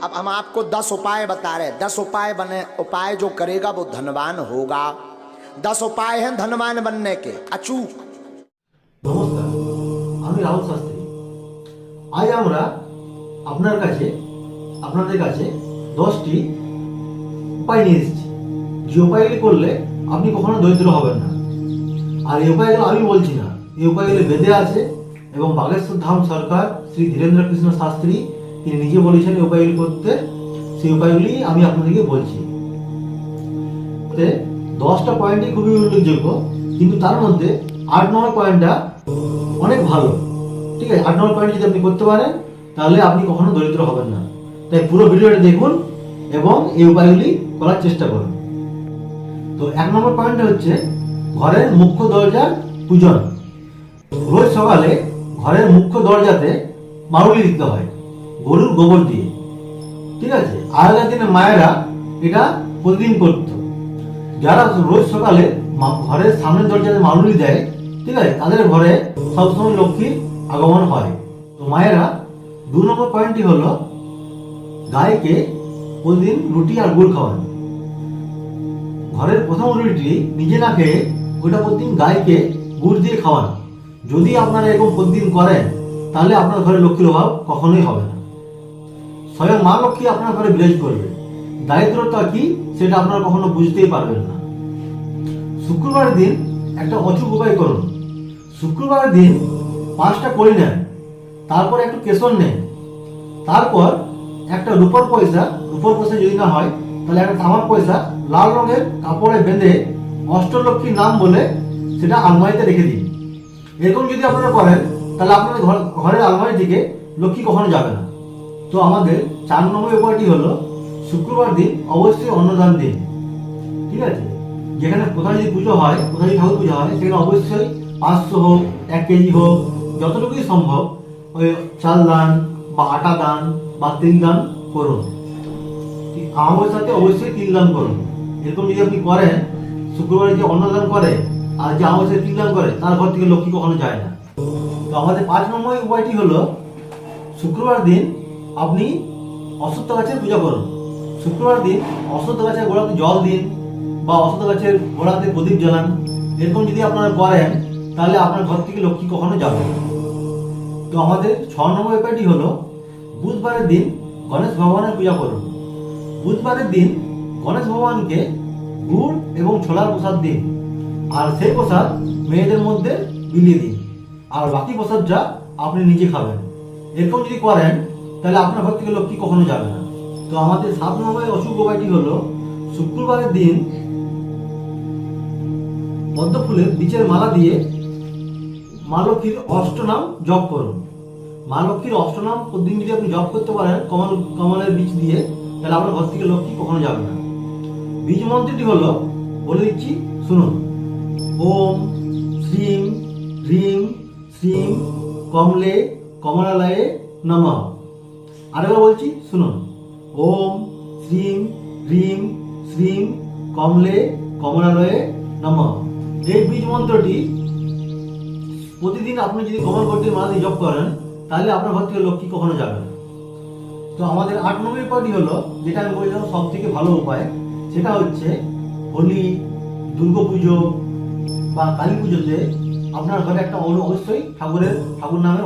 अब हम आपको 10 उपाय बता रहे हैं। 10 उपाय बने, उपाय जो करेगा वो धनवान होगा। 10 उपाय हैं धनवान बनने के, अचूक। নমস্কার, আমি রাহুল শাস্ত্রী। আজ আমরা আপনাদের কাছে 10টি উপায় নিয়ে এসেছি, যে উপায়গুলি করলে আপনি কখনো দরিদ্র হবেন না। আর এই উপায়গুলো আমি বলছি না, এই উপায়গুলি বেদে আছে এবং বাগেশ্বর ধাম সরকার শ্রী ধীরেন্দ্র কৃষ্ণ শাস্ত্রী তিনি নিজে বলেছেন এই উপায়গুলি করতে। সেই উপায়গুলি আমি আপনাদেরকে বলছি। 10টা পয়েন্টই খুবই উল্লেখযোগ্য, কিন্তু তার মধ্যে 8 নম্বর পয়েন্টটা অনেক ভালো। ঠিক আছে, 8 নম্বর পয়েন্ট যদি আপনি করতে পারেন তাহলে আপনি কখনো দরিদ্র হবেন না। তাই পুরো ভিডিওটা দেখুন এবং এই উপায়গুলি করার চেষ্টা করুন। তো 1 নম্বর পয়েন্টটা হচ্ছে ঘরের মুখ্য দরজার পূজন। রোজ সকালে ঘরের মুখ্য দরজাতে মারুলি দিতে হয় গরুর গোবর দিয়ে। ঠিক আছে, আগেকার দিনে মায়েরা এটা প্রতিদিন করত। যারা রোজ সকালে ঘরের সামনের দরজাতে মারুলি দেয়, ঠিক আছে, তাদের ঘরে সবসময় লক্ষ্মীর আগমন হয়। তো মায়েরা 2 নম্বর পয়েন্টটি হলো গাইকে প্রতিদিন রুটি আর গুড় খাওয়ান। ঘরের প্রথম রুটিটি নিজে না খেয়ে ওটা প্রতিদিন গাইকে গুড় দিয়ে খাওয়ান। যদি আপনারা এরকম প্রতিদিন করেন তাহলে আপনার ঘরে লক্ষ্মীর অভাব কখনোই হবে না। স্বয়ং মা লক্ষ্মী আপনার ঘরে বিরাজ করবে। দারিদ্রতা কি সেটা আপনারা কখনো বুঝতেই পারবেন না। শুক্রবারের দিন একটা অচুক উপায় করুন। শুক্রবারের দিন 5টা কড়ি নেন, তারপর একটু কেশর নেন, তারপর একটা রূপোর পয়সা যদি না হয় তাহলে একটা তামার পয়সা লাল রঙের কাপড়ে বেঁধে অষ্টলক্ষ্মীর নাম বলে সেটা আলমারিতে রেখে দিন। এরকম যদি আপনারা করেন তাহলে আপনাদের ঘরের আলমারি দিকে লক্ষ্মী কখনো যাবে না। তো আমাদের 4 নম্বর উপায়টি হলো শুক্রবার দিন অবশ্যই অন্নদান দিন। ঠিক আছে, যেখানে কোথাও যদি পুজো হয়, কোথাও যদি ঠাকুর পুজো হয়, সেখানে অবশ্যই 500 হোক, 1 কেজি হোক, যতটুকুই সম্ভব ওই চাল দান বা আটা দান বা তিল দান করুন। আমার সাথে অবশ্যই তিল দান করুন। এরকম যদি আপনি করেন, শুক্রবারে যে অন্নদান করে আর যে আমার সাথে তিল দান করে তার ঘর থেকে লক্ষ্মী কখনো যায় না। তো আমাদের 5 নম্বর উপায়টি হলো শুক্রবার দিন আপনি অশ্বত্থ গাছের পূজা করুন। শুক্রবার দিন অশ্বত্থ গাছের গোড়াতে জল দিন বা অশ্বত্থ গাছের গোড়াতে প্রদীপ জ্বালান। এরকম যদি আপনারা করেন তাহলে আপনার ঘর থেকে লক্ষ্মী কখনো যাবে না। তো আমাদের 6 নম্বর উপায়টি হলো বুধবারের দিন গণেশ ভগবানের পূজা করুন। বুধবারের দিন গণেশ ভগবানকে গুড় এবং ছোলার প্রসাদ দিন, আর সেই প্রসাদ মেয়েদের মধ্যে বিলিয়ে দিন, আর বাকি প্রসাদটা আপনি নিজে খাবেন। এরকম যদি করেন তাহলে আপনার ঘর থেকে লক্ষ্মী কখনো যাবে না। তো আমাদের 7 নম্বর অশুভ উপায়টি হলো শুক্রবারের দিন পদ্ম ফুলের বীজের মালা দিয়ে মা লক্ষ্মীর অষ্টনাম জপ করুন। মা লক্ষ্মীর অষ্টনাম প্রতিদিন যদি আপনি জপ করতে পারেন কমলের বীজ দিয়ে, তাহলে আপনার ঘর থেকে লক্ষ্মী কখনো যাবে না। বীজ মন্ত্রটি হলো, বলে দিচ্ছি শুনুন। ওম শ্রীম হ্রিম শ্রীম কমলে কমলালয়ে নমঃ। আরেকবার বলছি শুনুন। ওম শ্রীম হ্রিম শ্রীম কমলে কমলালয়ে নমঃ। এই বীজ মন্ত্রটি প্রতিদিন আপনি যদি কমলকটির মালা দিয়ে জপ করেন তাহলে আপনার ঘর থেকে লক্ষ্মী কখনো যাবে না। তো আমাদের 8 নম্বর উপায়টি হলো, যেটা আমি বলছিলাম সব থেকে ভালো উপায়, সেটা হচ্ছে হোলি, দুর্গাপুজো বা কালী পুজোতে আপনার ঘরে একটা অবশ্যই ঠাকুর নামের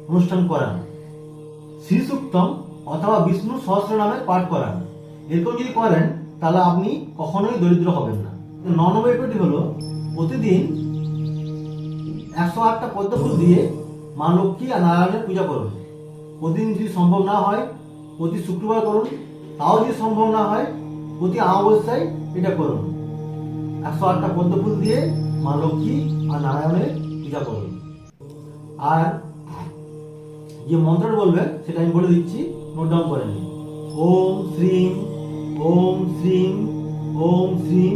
অনুষ্ঠান করান। শ্রী সূক্তম অথবা বিষ্ণু সহস্র নামে পাঠ করান। এরকম যদি করেন তাহলে আপনি কখনোই দরিদ্র হবেন না। 9 নম্বর উপায়টি হলো প্রতিদিন 108টা পদ্ম ফুল দিয়ে মা লক্ষ্মী আর নারায়ণের পূজা করুন। প্রতিদিন যদি সম্ভব না হয় প্রতি শুক্রবার করুন, তাও যদি সম্ভব না হয় প্রতি অমাবস্যায় এটা করুন। 108টা পদ্ম ফুল দিয়ে মা লক্ষ্মী আর নারায়ণের পূজা করুন। আর যে মন্ত্রটা বলবেন সেটা আমি বলে দিচ্ছি, নোট ডাউন করে নিন। ওম শ্রীম ওম শ্রীম ওম শ্রীম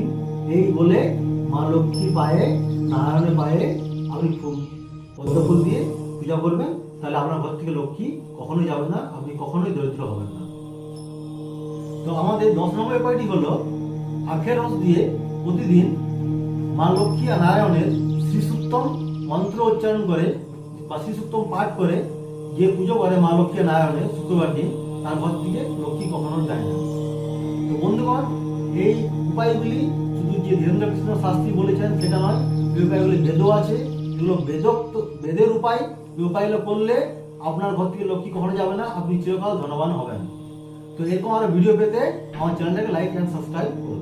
এই বলে মা লক্ষ্মী পায়ে, নারায়ণের পায়ে আপনি পদ্ম ফুল দিয়ে পূজা করবেন, তাহলে আপনার ঘর থেকে লক্ষ্মী কখনোই যাবে না, আপনি কখনোই দরিদ্র হবেন না। তো আমাদের 10 নম্বর উপায়টি হলো আখের রস দিয়ে প্রতিদিন মা লক্ষ্মী আর নারায়ণের শ্রীসূক্তম মন্ত্র উচ্চারণ করে বা শ্রীসূক্তম পাঠ করে যে পুজো করে মা লক্ষ্মী আর নারায়ণের শুক্রবার দিন, তার ঘর থেকে লক্ষ্মী কখনো যায় না। তো বন্ধুগণ, এই উপায়গুলি শুধু যে ধীরেন্দ্র কৃষ্ণ শাস্ত্রী বলেছেন সেটা নয়, এই উপায়গুলি বেদও আছে, এগুলো বেদের উপায়। এই উপায়গুলো করলে আপনার ঘর থেকে লক্ষ্মী কখনো যাবে না, আপনি চিরকাল ধনবান হবেন। তো এরকম আরো ভিডিও পেতে আমার চ্যানেলটাকে লাইক এন্ড সাবস্ক্রাইব করুন।